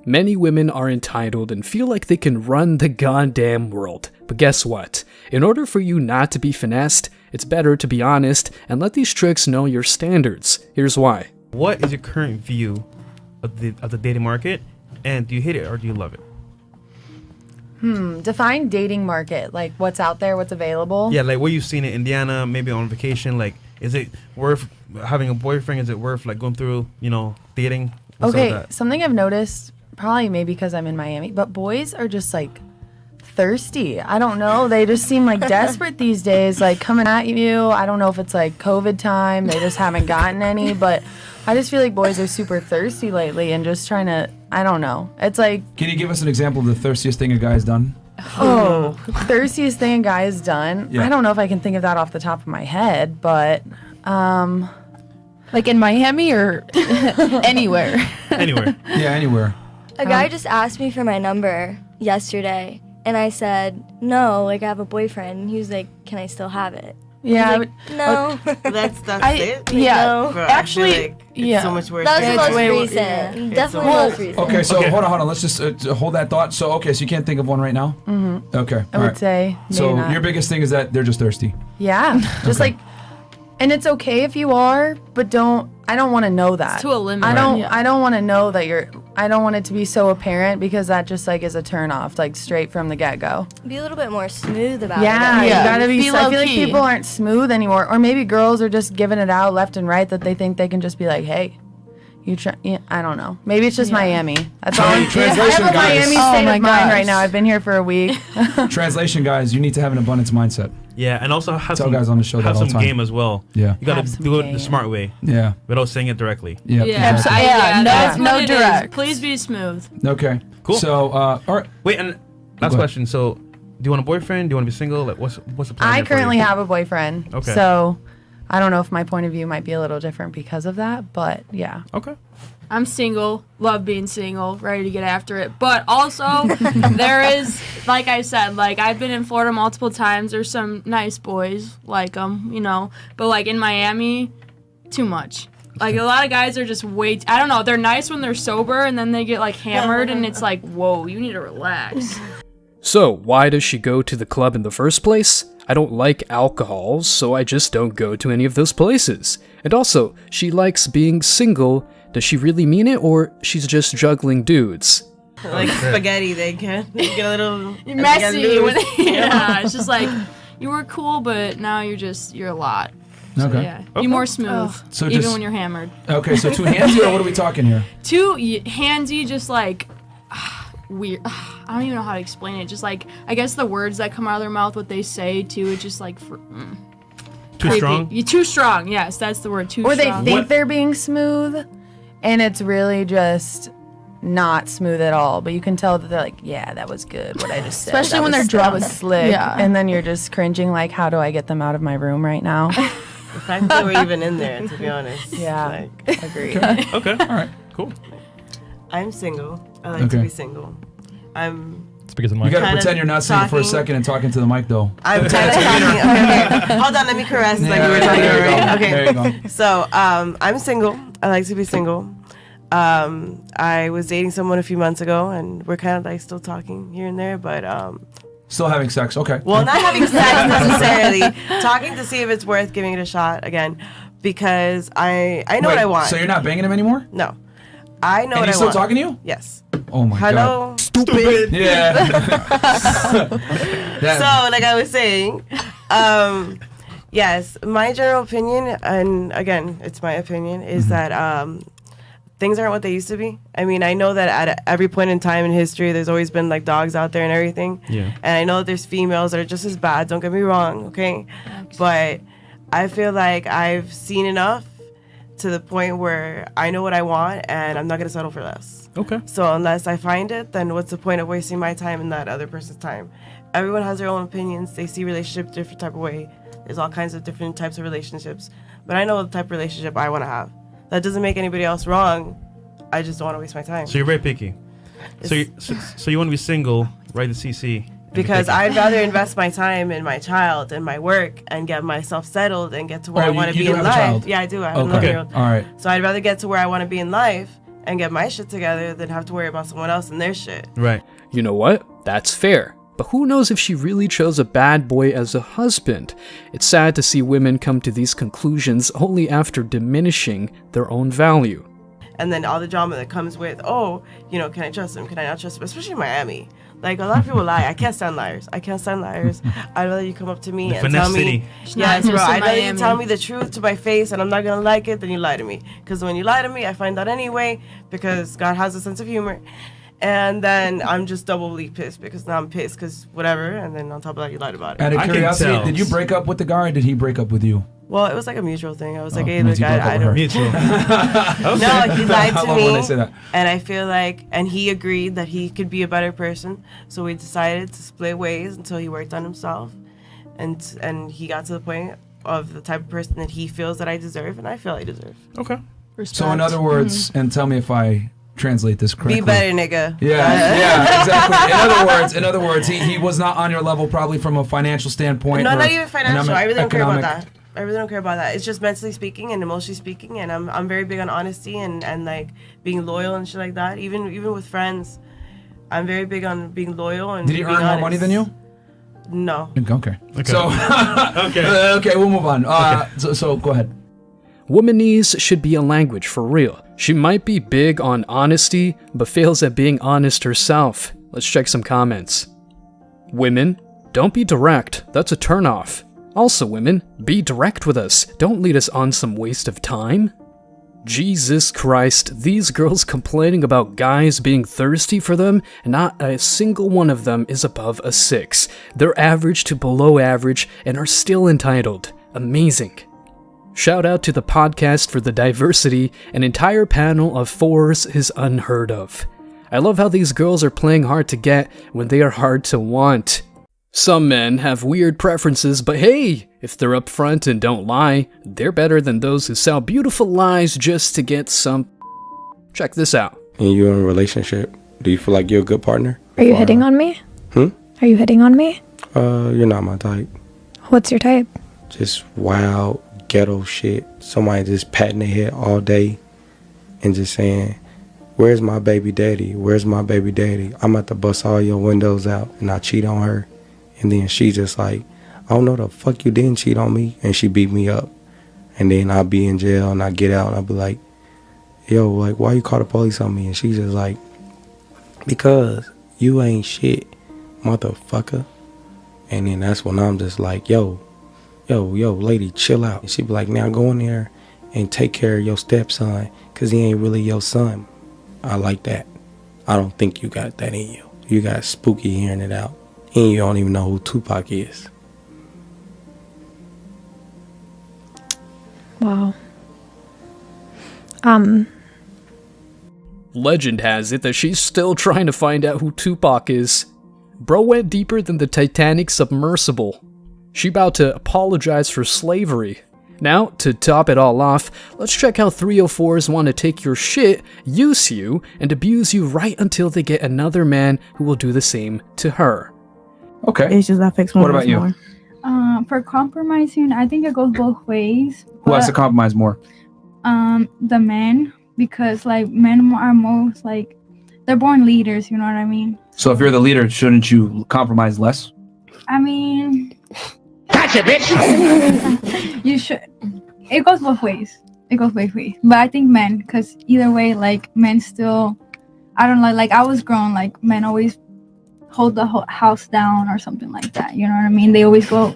Many women are entitled and feel like they can run the goddamn world. But guess what? In order for you not to be finessed, it's better to be honest and let these tricks know your standards. Here's why. What is your current view of the dating market, and do you hate it or do you love it? Define dating market. Like what's out there, what's available. Yeah, like what you've seen in Indiana, maybe on vacation. Like, is it worth having a boyfriend? Is it worth like going through, dating? What's up with Okay, that? something I've noticed, probably maybe because I'm in Miami, but boys are just like thirsty. I don't know. They just seem like desperate these days, like coming at you. I don't know if it's like COVID time. They just haven't gotten any, but I just feel like boys are super thirsty lately and just trying to, I don't know. It's like, Can you give us an example of the thirstiest thing a guy's done? thirstiest thing a guy has done. Yeah. I don't know if I can think of that off the top of my head, but Like in Miami or anywhere? Anywhere. Yeah, anywhere. A guy just asked me for my number yesterday, and I said, no, like I have a boyfriend. And he was like, can I still have it? yeah. I was like, no. That's it. Yeah. No. Bro, Actually, I feel like it's yeah. so much worse. That was than the most way- recent. It's Definitely the so- most recent. Okay, so Okay. hold on. Let's just hold that thought. So, okay, so you can't think of one right now? Mm-hmm. Okay, I would say maybe So not. your biggest thing is that they're just thirsty. Yeah, just Okay. like, and it's okay if you are, but I don't want to know that. To a limit. I don't. Yeah. I don't want to know that you're. I don't want it to be so apparent because that just like is a turn off, like straight from the get go. Be a little bit more smooth about Yeah, it. you Yeah. gotta be. Be I feel like low-key. people aren't smooth anymore, or maybe girls are just giving it out left and right that they think they can just be like, hey. You try. Yeah, I don't know. Maybe it's just Miami. That's all. I have Translation, a guys. Miami Oh state my of mind right gosh. now. I've been here for a week. Translation, guys, you need to have an abundance mindset. Yeah, and also have Tell some guys on the show that have all some the time. game as well. Yeah. You got Have to some do it game. the smart way Yeah. without saying it directly. Yeah. Yeah, exactly. yeah, that's no, what no it is. direct. Please be smooth. Okay. Cool. So, all right. Wait, and last ahead. question. So, do you want a boyfriend? Do you want to be single? Like, what's the plan? I here for currently you? have a boyfriend. Okay. So I don't know if my point of view might be a little different because of that, but yeah. Okay. I'm single, love being single, ready to get after it. But also, there is, like I said, like I've been in Florida multiple times. There's some nice boys, like them, But like in Miami, too much. Like a lot of guys are just I don't know. They're nice when they're sober, and then they get like hammered, and it's like, whoa, you need to relax. So, why does she go to the club in the first place? I don't like alcohol, so I just don't go to any of those places. And also, she likes being single. Does she really mean it, or she's just juggling dudes? Like spaghetti, they get a little Messy. They get When, loose. yeah, it's just like, you were cool, but now you're a lot. So, Okay. yeah, be more smooth, So even just- when you're hammered. Okay, so too handsy, or what are we talking here? Too handsy, just like weird. I don't even know how to explain it. Just like I guess the words that come out of their mouth, what they say too. It's just like Too creepy. strong. You're too strong. Yes, that's the word. Too Or they strong. think they're being smooth and it's really just not smooth at all. But you can tell that they're like, yeah, that was good. What I just said. Especially That when was- they're that drunk. was slick. Yeah. And then you're just cringing like, how do I get them out of my room right now? The fact that we're even in there, to be honest. Yeah. Like, Agreed. Okay. All right. Cool. I'm single. I like to Okay. be single. I'm It's because of You gotta Kinda pretend you're not single for a talking- second and talking to the mic, though. kind of talking. Okay. Hold on, let me caress like we were talking there you about. go. Okay. There you go. So, I'm single. I like to be single. I was dating someone a few months ago, and we're kind of like still talking here and there, but Still having sex. Okay. well, not having sex necessarily. Talking to see if it's worth giving it a shot again, because I know what Wait, I want. So you're not banging him anymore? No, I know And what he's I still want. talking to you? Yes. Oh my god. Hello. Stupid. Yeah. That- So, like I was saying, yes, my general opinion, and again, it's my opinion, is that things aren't what they used to be. I mean, I know that at every point in time in history, there's always been like dogs out there and everything. Yeah. And I know that there's females that are just as bad. Don't get me wrong, okay? But I feel like I've seen enough to the point where I know what I want, and I'm not gonna settle for less. Okay. So unless I find it, then what's the point of wasting my time and that other person's time? Everyone has their own opinions. They see relationships different type of way. There's all kinds of different types of relationships. But I know the type of relationship I want to have. That doesn't make anybody else wrong. I just don't want to waste my time. So you're very picky. So you want to be single, right? The CC. and be Because picky. I'd rather invest my time in my child and my work and get myself settled and get to where Oh, I want to you be do in have a life. child? Yeah, I do. I have an Okay. 11-year-old. All right. So I'd rather get to where I want to be in life and get my shit together than have to worry about someone else and their shit. Right. You know what? That's fair. But who knows if she really chose a bad boy as a husband? It's sad to see women come to these conclusions only after diminishing their own value. And then all the drama that comes with, oh, you know, can I trust him? Can I not trust him? Especially in Miami. Like, a lot of people lie. I can't stand liars. I'd rather you come up to me The and finesse tell me. city. Yes, bro. Just in I'd rather you Miami. tell me the truth to my face and I'm not going to like it than you lie to me. Because when you lie to me, I find out anyway because God has a sense of humor. And then I'm just doubly pissed because now I'm pissed because whatever. And then on top of that, you lied about it. Out of I can curiosity, tell. did you break up with the guy or did he break up with you? Well, it was like a mutual thing. I was like, Oh, hey, means look, you broke up I with her. don't. Mutual. No, he lied I to love me. when they say that. And I feel like, and he agreed that he could be a better person. So we decided to split ways until he worked on himself. And he got to the point of the type of person that he feels that I deserve and I feel I deserve. Okay. So in other words, and tell me if I translate this correctly. Be better, nigga. Yeah, exactly. In other words, he was not on your level probably from a financial standpoint. No, or not even financial. I really don't care about economic- that. I really don't care about that. It's just mentally speaking and emotionally speaking, and I'm very big on honesty and like being loyal and shit like that. Even with friends, I'm very big on being loyal and. Did he being earn more honest. money than you? No. Okay. Okay. So Okay. okay, we'll move on. So go ahead. Womanese should be a language for real. She might be big on honesty, but fails at being honest herself. Let's check some comments. Women, don't be direct. That's a turnoff. Also, women, be direct with us. Don't lead us on some waste of time. Jesus Christ, these girls complaining about guys being thirsty for them, and not a single one of them is above a 6. They're average to below average and are still entitled. Amazing. Shout out to the podcast for the diversity. An entire panel of 4s is unheard of. I love how these girls are playing hard to get when they are hard to want. Some men have weird preferences, but hey, if they're upfront and don't lie, they're better than those who sell beautiful lies just to get some. Check this out. And you're in a relationship, do you feel like you're a good partner? Are you hitting on me? Hmm? Are you hitting on me? You're not my type. What's your type? Just wild, ghetto shit. Somebody just patting their head all day and just saying, where's my baby daddy? Where's my baby daddy? I'm about to bust all your windows out and I cheat on her. And then she just like, I don't know the fuck you didn't cheat on me. And she beat me up. And then I'll be in jail and I get out and I'll be like, yo, like, why you call the police on me? And she's just like, because you ain't shit, motherfucker. And then that's when I'm just like, yo, lady, chill out. And she be like, now go in there and take care of your stepson because he ain't really your son. I like that. I don't think you got that in you. You got spooky hearing it out. And you don't even know who Tupac is. Wow. Legend has it that she's still trying to find out who Tupac is. Bro went deeper than the Titanic submersible. She about to apologize for slavery. Now, to top it all off, let's check how 304s want to take your shit, use you, and abuse you right until they get another man who will do the same to her. Okay. It's just affects one What about you? more. For compromising, I think it goes both ways. Who has to but, compromise more? the men, because like men are most like they're born leaders. You know what I mean? So if you're the leader, shouldn't you compromise less? I mean, gotcha, bitch. You should. It goes both ways. It goes both ways. But I think men, because either way, like men still, I don't know. Like I was grown, like men always hold the house down or something like that. You know what I mean? They always go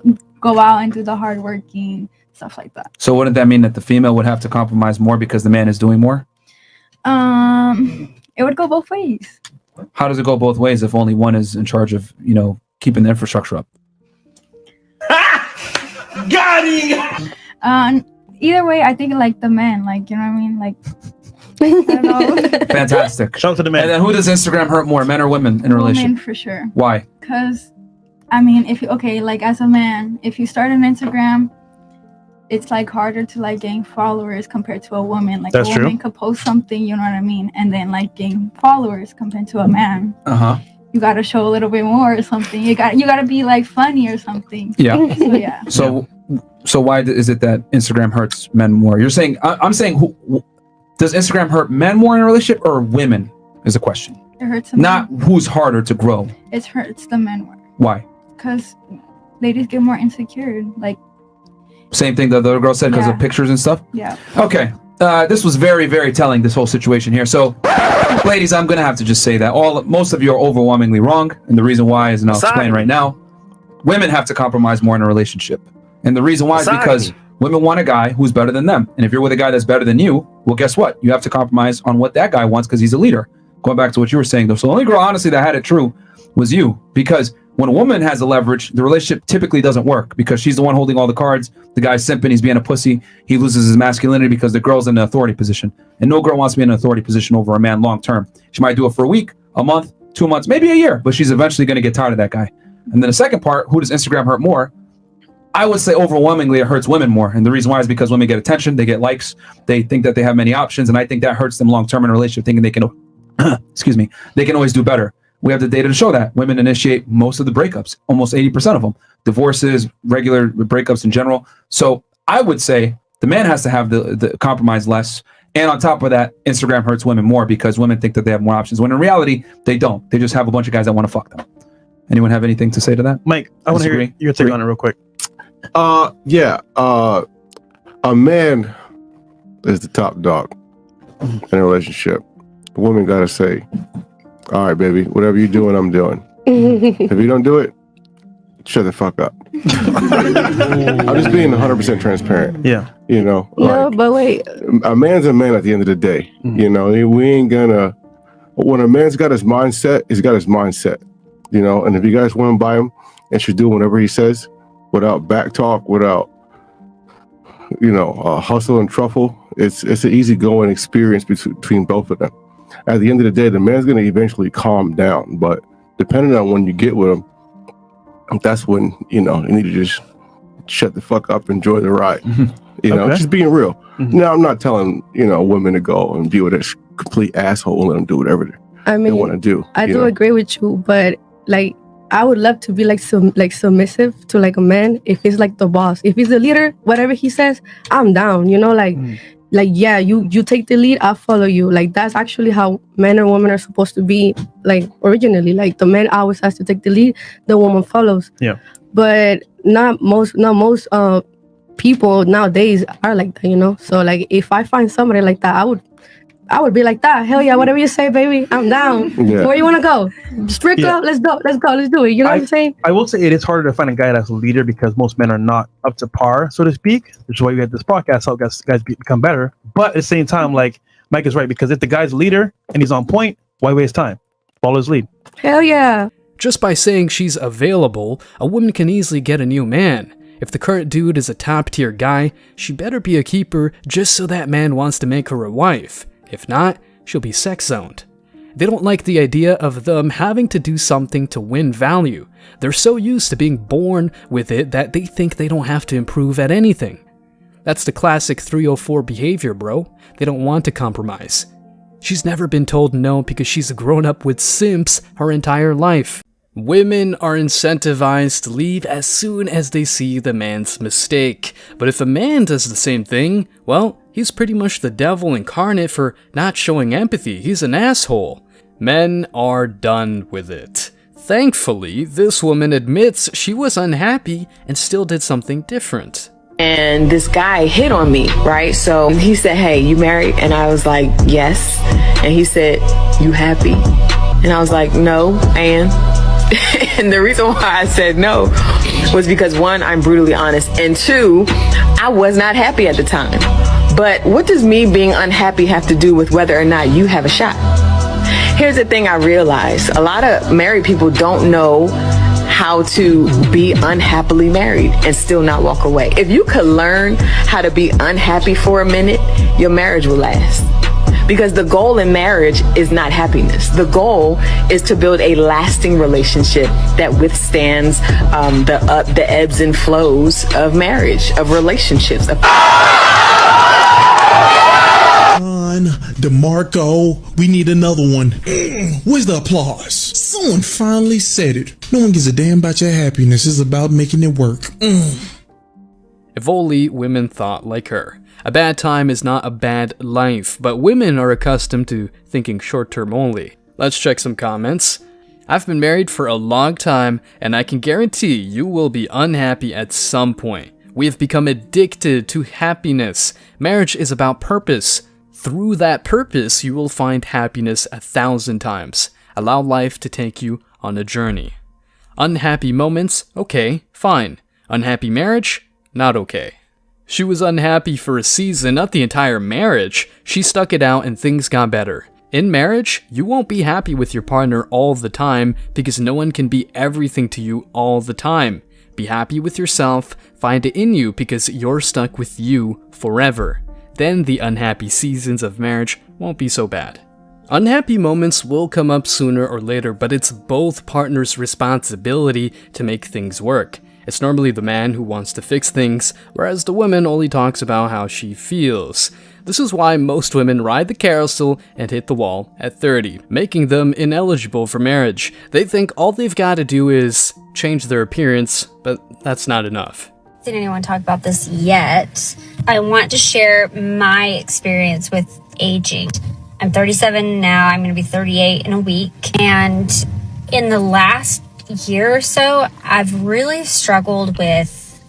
out and do the hard working stuff like that. So wouldn't that mean that the female would have to compromise more because the man is doing more? It would go both ways. How does it go both ways if only one is in charge of, keeping the infrastructure up? Got him! Either way, I think like the men, like, you know what I mean? Like, I don't know. Fantastic. Shout out to the man. And then who does Instagram hurt more, men or women in a relationship? Women for sure. Why? Because, I mean, like as a man, if you start an Instagram, it's like harder to like gain followers compared to a woman. Like That's a woman true. could post something, you know what I mean? And then like gain followers compared to a man. Uh-huh. You gotta show a little bit more or something. You gotta be like funny or something. Yeah. So yeah. So why is it that Instagram hurts men more? You're saying, I'm saying Does Instagram hurt men more in a relationship or women? Is the question. It hurts the Not men. who's harder to grow. It hurts the men more. Why? Because ladies get more insecure. Like, Same thing that the other girl said because Yeah. of pictures and stuff? yeah. Okay. This was very, very telling, this whole situation here. So, ladies, I'm going to have to just say that most of you are overwhelmingly wrong. And the reason why is, and I'll explain right now, women have to compromise more in a relationship. And the reason why is because women want a guy who's better than them. And if you're with a guy that's better than you, well, guess what? You have to compromise on what that guy wants because he's a leader. Going back to what you were saying, though. So the only girl, honestly, that had it true was you. Because when a woman has the leverage, the relationship typically doesn't work because she's the one holding all the cards. The guy's simping, he's being a pussy. He loses his masculinity because the girl's in the authority position. And no girl wants to be in an authority position over a man long term. She might do it for a week, a month, 2 months, maybe a year, but she's eventually going to get tired of that guy. And then the second part, who does Instagram hurt more? I would say overwhelmingly it hurts women more. And the reason why is because women get attention, they get likes, they think that they have many options. And I think that hurts them long term in a relationship, thinking they can, excuse me, they can always do better. We have the data to show that women initiate most of the breakups, almost 80% of them, divorces, regular breakups in general. So I would say the man has to have the compromise less. And on top of that, Instagram hurts women more because women think that they have more options when in reality, they don't. They just have a bunch of guys that want to fuck them. Anyone have anything to say to that? Mike, I want to hear your take on it real quick. Yeah. A man is the top dog in a relationship. The woman got to say, all right, baby, whatever you're doing, I'm doing. If you don't do it, shut the fuck up. I'm just being 100% transparent. Yeah. You know? No, but wait. A man's a man at the end of the day. You know, we ain't gonna, when a man's got his mindset, he's got his mindset. You know, and if you guys want to buy him and should do whatever he says without back talk, without, you know, hustle and truffle, it's an easygoing experience between both of them. At the end of the day, the man's going to eventually calm down, but depending on when you get with him, that's when, you know, you need to just shut the fuck up, enjoy the ride. You know, just being real. Now, I'm not telling, you know, women to go and be with a complete asshole and let them do whatever they want to do. I do agree with you, but like, I would love to be like submissive to like a man if he's like the boss. If he's the leader, whatever he says, I'm down. You know, like yeah, you take the lead, I'll follow you. Like that's actually how men and women are supposed to be. Like originally, like the man always has to take the lead, the woman follows. Yeah. But not most people nowadays are like that. You know, so like if I find somebody like that, I would be like that. Hell yeah, whatever you say, baby, I'm down. Yeah. Where you want to go? Strict club, let's go, let's do it. You know what I'm saying? I will say it is harder to find a guy that's a leader because most men are not up to par, so to speak. Which is why we had this podcast, help guys become better. But at the same time, like Mike is right, because if the guy's a leader and he's on point, why waste time? Follow his lead. Hell yeah. Just by saying she's available, a woman can easily get a new man. If the current dude is a top-tier guy, she better be a keeper just so that man wants to make her a wife. If not, she'll be sex-zoned. They don't like the idea of them having to do something to win value. They're so used to being born with it that they think they don't have to improve at anything. That's the classic 304 behavior, bro. They don't want to compromise. She's never been told no because she's grown up with simps her entire life. Women are incentivized to leave as soon as they see the man's mistake. But if a man does the same thing, well, he's pretty much the devil incarnate for not showing empathy. He's an asshole. Men are done with it. Thankfully, this woman admits she was unhappy and still did something different. And this guy hit on me, right? So he said, hey, you married? And I was like, yes. And he said, you happy? And I was like, no, and and the reason why I said no was because one, I'm brutally honest, and two, I was not happy at the time. But what does me being unhappy have to do with whether or not you have a shot? Here's the thing I realized. A lot of married people don't know how to be unhappily married and still not walk away. If you could learn how to be unhappy for a minute, your marriage will last. Because the goal in marriage is not happiness. The goal is to build a lasting relationship that withstands the ebbs and flows of marriage, of relationships. DeMarco, we need another one. Where's the applause? Someone finally said it. No one gives a damn about your happiness. It's about making it work. If only women thought like her. A bad time is not a bad life, but women are accustomed to thinking short term only. Let's check some comments. I've been married for a long time, and I can guarantee you will be unhappy at some point. We have become addicted to happiness. Marriage is about purpose. Through that purpose, you will find happiness 1,000 times. Allow life to take you on a journey. Unhappy moments? Okay, fine. Unhappy marriage? Not okay. She was unhappy for a season, not the entire marriage. She stuck it out and things got better. In marriage, you won't be happy with your partner all the time because no one can be everything to you all the time. Be happy with yourself, find it in you because you're stuck with you forever. Then the unhappy seasons of marriage won't be so bad. Unhappy moments will come up sooner or later, but it's both partners' responsibility to make things work. It's normally the man who wants to fix things, whereas the woman only talks about how she feels. This is why most women ride the carousel and hit the wall at 30, making them ineligible for marriage. They think all they've got to do is change their appearance, but that's not enough. Didn't anyone talk about this yet? I want to share my experience with aging. I'm 37 now, I'm going to be 38 in a week, and in the last year or so, I've really struggled with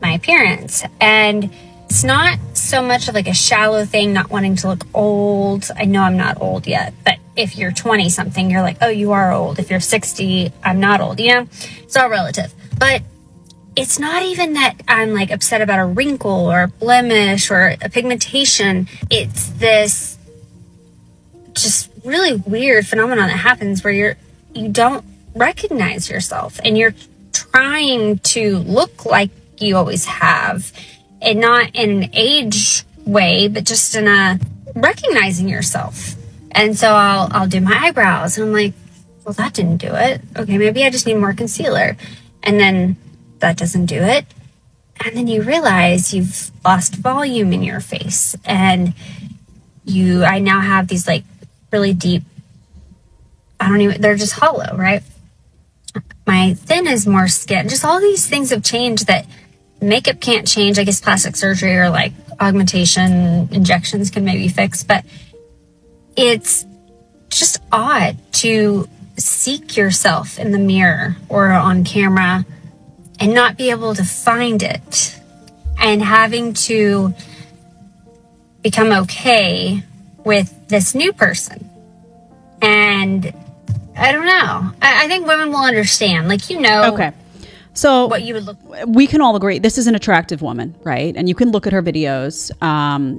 my appearance. And it's not so much of like a shallow thing, not wanting to look old. I know I'm not old yet, but if you're 20 something, you're like, oh, you are old. If you're 60, I'm not old, you know? It's all relative. But it's not even that I'm like upset about a wrinkle or a blemish or a pigmentation. It's this just really weird phenomenon that happens where you don't recognize yourself and you're trying to look like you always have, and not in an age way, but just in a recognizing yourself. And so I'll do my eyebrows and I'm like, well, that didn't do it. Okay, maybe I just need more concealer. And then that doesn't do it. And then you realize you've lost volume in your face, and I now have these like really deep, they're just hollow, right? My thin is more skin. Just all these things have changed that makeup can't change. I guess plastic surgery or like augmentation injections can maybe fix, but it's just odd to seek yourself in the mirror or on camera and not be able to find it, and having to become okay with this new person. And I don't know. I think women will understand. Like, Okay. So what you would look. We can all agree this is an attractive woman, right? And you can look at her videos.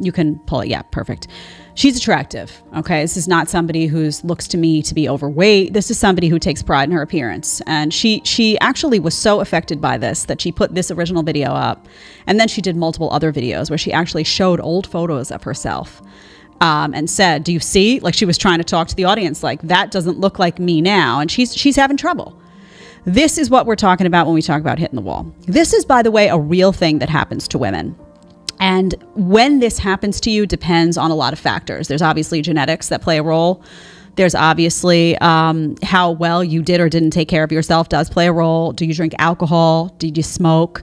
You can pull it. Yeah, perfect. She's attractive. Okay. This is not somebody who looks to me to be overweight. This is somebody who takes pride in her appearance. And she actually was so affected by this that she put this original video up. And then she did multiple other videos where she actually showed old photos of herself. And said, do you see? Like, she was trying to talk to the audience, like, that doesn't look like me now. And she's having trouble. This is what we're talking about when we talk about hitting the wall. This is, by the way, a real thing that happens to women. And when this happens to you depends on a lot of factors. There's obviously genetics that play a role. There's obviously how well you did or didn't take care of yourself does play a role. Do you drink alcohol? Did you smoke?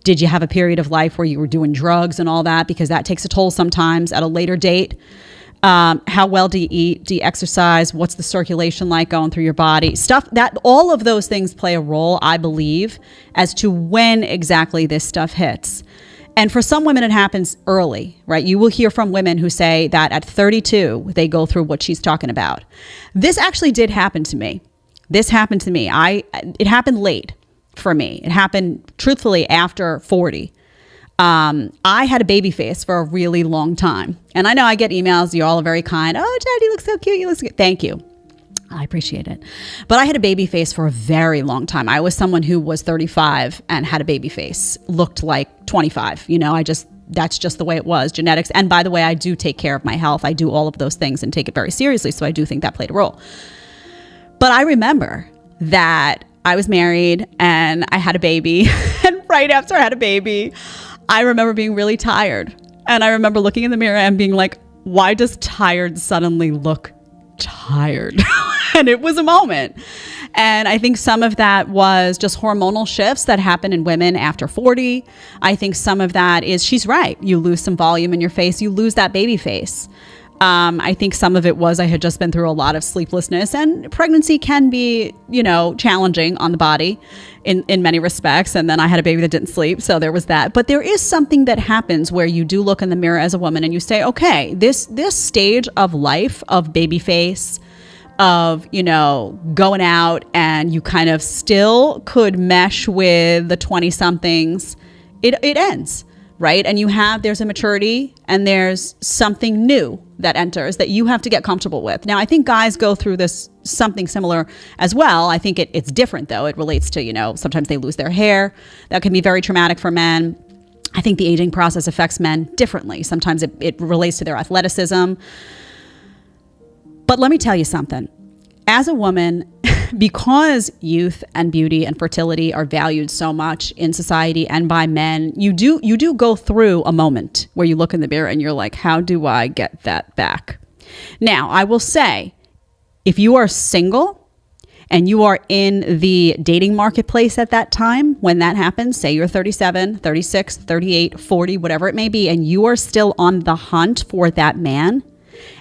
Did you have a period of life where you were doing drugs and all that? Because that takes a toll sometimes at a later date. How well do you eat? Do you exercise? What's the circulation like going through your body? All of those things play a role, I believe, as to when exactly this stuff hits. And for some women, it happens early, right? You will hear from women who say that at 32, they go through what she's talking about. This actually did happen to me. It happened late. For me, it happened truthfully after 40. I had a baby face for a really long time. And I know I get emails, you all are very kind. Oh, Dad, you look so cute. You look so good. Thank you. I appreciate it. But I had a baby face for a very long time. I was someone who was 35 and had a baby face, looked like 25. That's just the way it was, genetics. And by the way, I do take care of my health. I do all of those things and take it very seriously. So I do think that played a role. But I remember that I was married and I had a baby. And right after I had a baby, I remember being really tired. And I remember looking in the mirror and being like, why does tired suddenly look tired? And it was a moment. And I think some of that was just hormonal shifts that happen in women after 40. I think some of that is, she's right, you lose some volume in your face, you lose that baby face. I think some of it was I had just been through a lot of sleeplessness, and pregnancy can be, challenging on the body in many respects. And then I had a baby that didn't sleep. So there was that. But there is something that happens where you do look in the mirror as a woman and you say, okay, this stage of life of baby face, of, going out, and you kind of still could mesh with the 20 somethings, it ends. Right. And there's a maturity and there's something new that enters that you have to get comfortable with. Now, I think guys go through this something similar as well. I think it's different, though. It relates to, sometimes they lose their hair. That can be very traumatic for men. I think the aging process affects men differently. Sometimes it relates to their athleticism. But let me tell you something. As a woman, because youth and beauty and fertility are valued so much in society and by men, you do go through a moment where you look in the mirror and you're like, how do I get that back? Now, I will say, if you are single and you are in the dating marketplace at that time, when that happens, say you're 37, 36, 38, 40, whatever it may be, and you are still on the hunt for that man,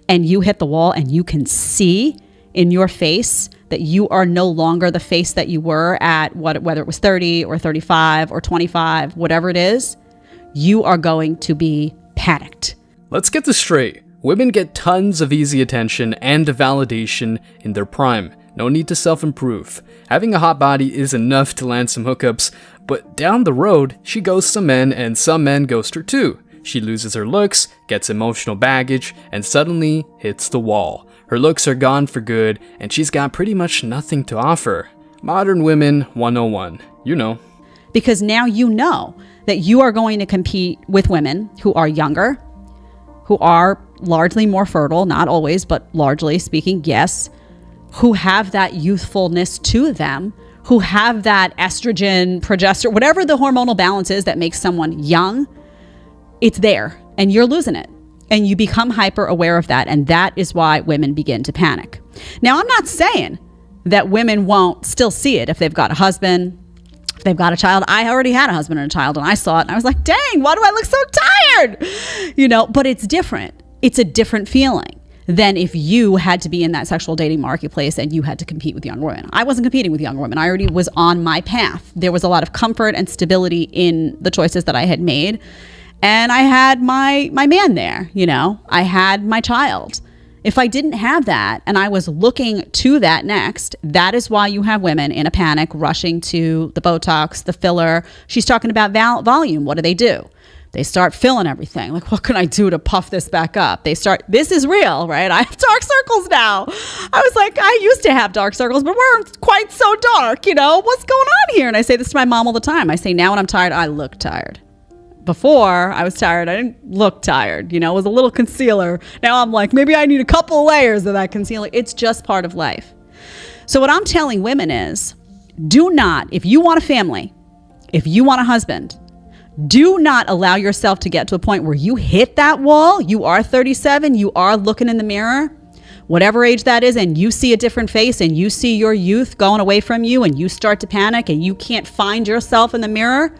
and you hit the wall and you can see in your face that you are no longer the face that you were at whether it was 30 or 35 or 25, whatever it is, you are going to be panicked. Let's get this straight. Women get tons of easy attention and validation in their prime. No need to self-improve. Having a hot body is enough to land some hookups, but down the road, she ghosts some men and some men ghost her too. She loses her looks, gets emotional baggage, and suddenly hits the wall. Her looks are gone for good, and she's got pretty much nothing to offer. Modern Women 101. Because now you know that you are going to compete with women who are younger, who are largely more fertile, not always, but largely speaking, yes, who have that youthfulness to them, who have that estrogen, progesterone, whatever the hormonal balance is that makes someone young, it's there, and you're losing it. And you become hyper aware of that. And that is why women begin to panic. Now, I'm not saying that women won't still see it if they've got a husband, if they've got a child. I already had a husband and a child, and I saw it and I was like, dang, why do I look so tired? But it's different. It's a different feeling than if you had to be in that sexual dating marketplace and you had to compete with young women. I wasn't competing with young women. I already was on my path. There was a lot of comfort and stability in the choices that I had made. And I had my man there, I had my child. If I didn't have that and I was looking to that next, that is why you have women in a panic rushing to the Botox, the filler. She's talking about volume. What do? They start filling everything. Like, what can I do to puff this back up? This is real, right? I have dark circles now. I was like, I used to have dark circles, but weren't quite so dark, what's going on here? And I say this to my mom all the time. I say, now when I'm tired, I look tired. Before I was tired, I didn't look tired, it was a little concealer. Now I'm like, maybe I need a couple layers of that concealer. It's just part of life. So what I'm telling women is, do not, if you want a family, if you want a husband, do not allow yourself to get to a point where you hit that wall. You are 37, you are looking in the mirror, whatever age that is, and you see a different face and you see your youth going away from you and you start to panic and you can't find yourself in the mirror.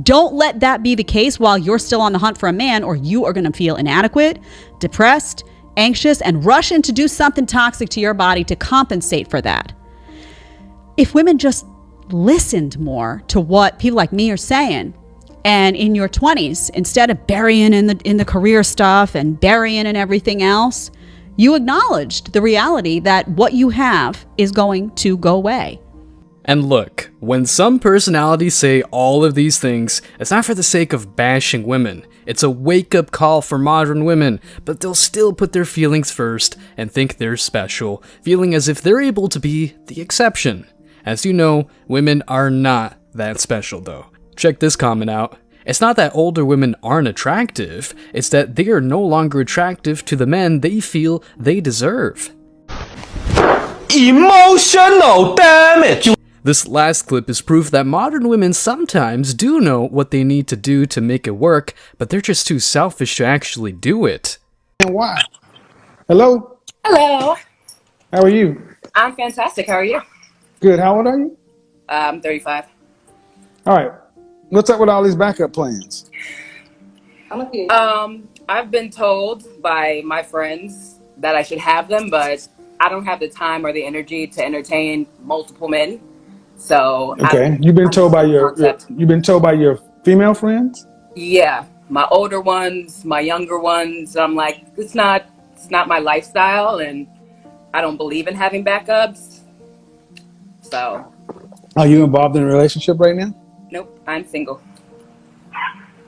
Don't let that be the case while you're still on the hunt for a man, or you are going to feel inadequate, depressed, anxious, and rush in to do something toxic to your body to compensate for that. If women just listened more to what people like me are saying, and in your 20s, instead of burying in the career stuff and burying in everything else, you acknowledged the reality that what you have is going to go away. And look, when some personalities say all of these things, it's not for the sake of bashing women. It's a wake-up call for modern women, but they'll still put their feelings first and think they're special, feeling as if they're able to be the exception. As you know, women are not that special though. Check this comment out. It's not that older women aren't attractive, it's that they are no longer attractive to the men they feel they deserve. Emotional damage! This last clip is proof that modern women sometimes do know what they need to do to make it work, but they're just too selfish to actually do it. And why? Hello? Hello. How are you? I'm fantastic. How are you? Good. How old are you? I'm 35. All right. What's up with all these backup plans? I've been told by my friends that I should have them, but I don't have the time or the energy to entertain multiple men. So Okay. You've been told by your female friends? Yeah, my older ones, my younger ones. I'm like, it's not my lifestyle, and I don't believe in having backups. So. Are you involved in a relationship right now? Nope, I'm single.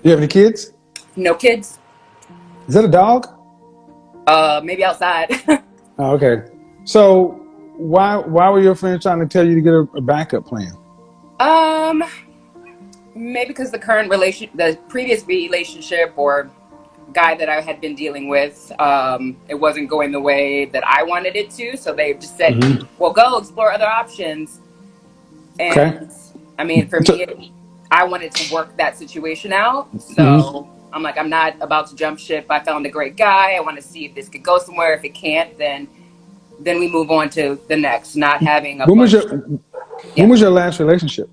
You have any kids? No kids. Is that a dog? Maybe outside. Oh, okay. So why were your friends trying to tell you to get a backup plan? Maybe because the previous relationship or guy that I had been dealing with, it wasn't going the way that I wanted it to. So they just said, well, go explore other options. And I mean, for me, I wanted to work that situation out. So I'm like, I'm not about to jump ship. I found a great guy. I want to see if this could go somewhere. If it can't, then we move on to the next, not having a When was your last relationship?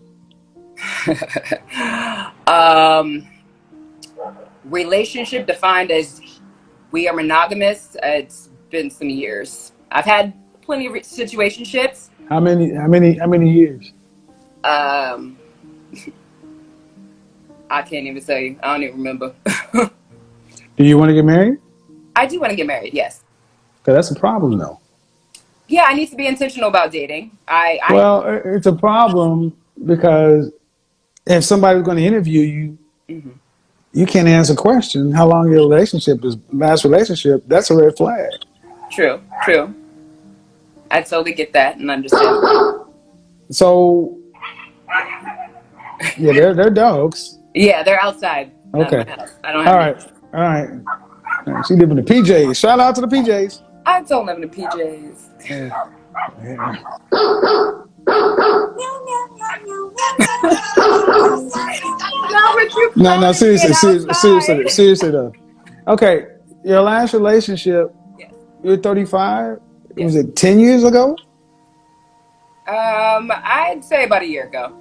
Relationship defined as we are monogamous. It's been some years. I've had plenty of situationships. How many years? I can't even tell you. I don't even remember. Do you want to get married? I do want to get married, yes. Because that's a problem, though. Yeah, I need to be intentional about dating. Well, it's a problem because if somebody's going to interview you, you can't answer a question. How long your relationship is, last relationship, that's a red flag. True. I totally get that and understand. So, yeah, they're dogs. Yeah, they're outside. Okay. I don't have All right. She live in the PJs. Shout out to the PJs. I don't live in the PJs. No, seriously though. Okay, your last relationship, you're 35. Was it 10 years ago? I'd say about a year ago.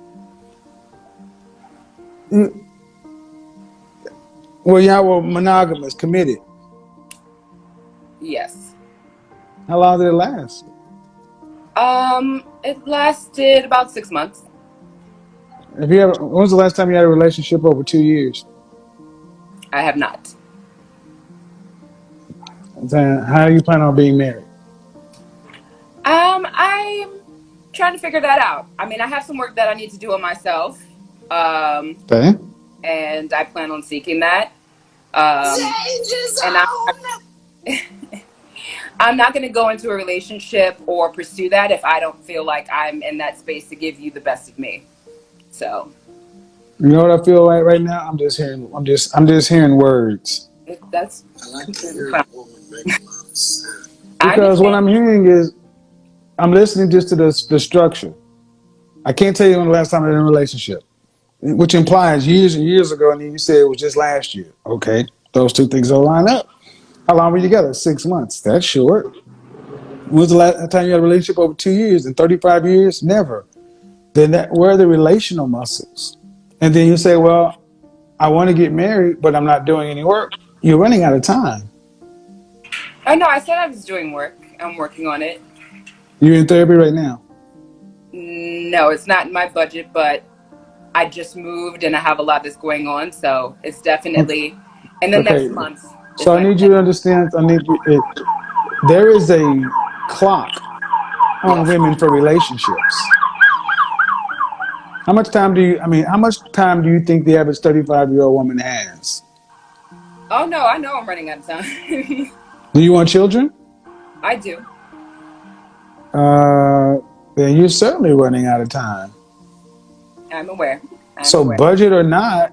Well, y'all were monogamous, committed. Yes. How long did it last? It lasted about 6 months. When was the last time you had a relationship over 2 years? I have not. How do you plan on being married? I'm trying to figure that out. I mean, I have some work that I need to do on myself. Okay. And I plan on seeking that. I'm not going to go into a relationship or pursue that if I don't feel like I'm in that space to give you the best of me. So. You know what I feel like right now? I'm just hearing words. That's. Because what I'm hearing is, I'm listening just to the structure. I can't tell you when the last time I was in a relationship, which implies years and years ago, and then you said it was just last year. Okay, those two things don't line up. How long were you together? 6 months. That's short. When was the last time you had a relationship over 2 years? In 35 years? Never. Then where are the relational muscles? And then you say, well, I want to get married, but I'm not doing any work. You're running out of time. Oh, no, I said I was doing work. I'm working on it. You're in therapy right now? No, it's not in my budget, but I just moved and I have a lot that's going on. So it's definitely in the next month. So I need you to understand, there is a clock on women for relationships. How much time do you think the average 35-year-old woman has? Oh, no, I know I'm running out of time. Do you want children? I do. Then you're certainly running out of time. I'm aware. Budget or not,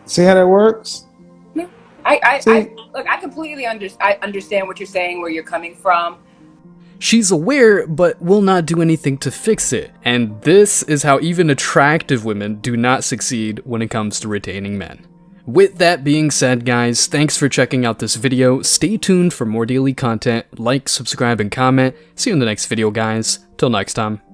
see how that works? No, I completely understand what you're saying, where you're coming from. She's aware, but will not do anything to fix it. And this is how even attractive women do not succeed when it comes to retaining men. With that being said, guys, thanks for checking out this video. Stay tuned for more daily content. Like, subscribe, and comment. See you in the next video, guys. Till next time.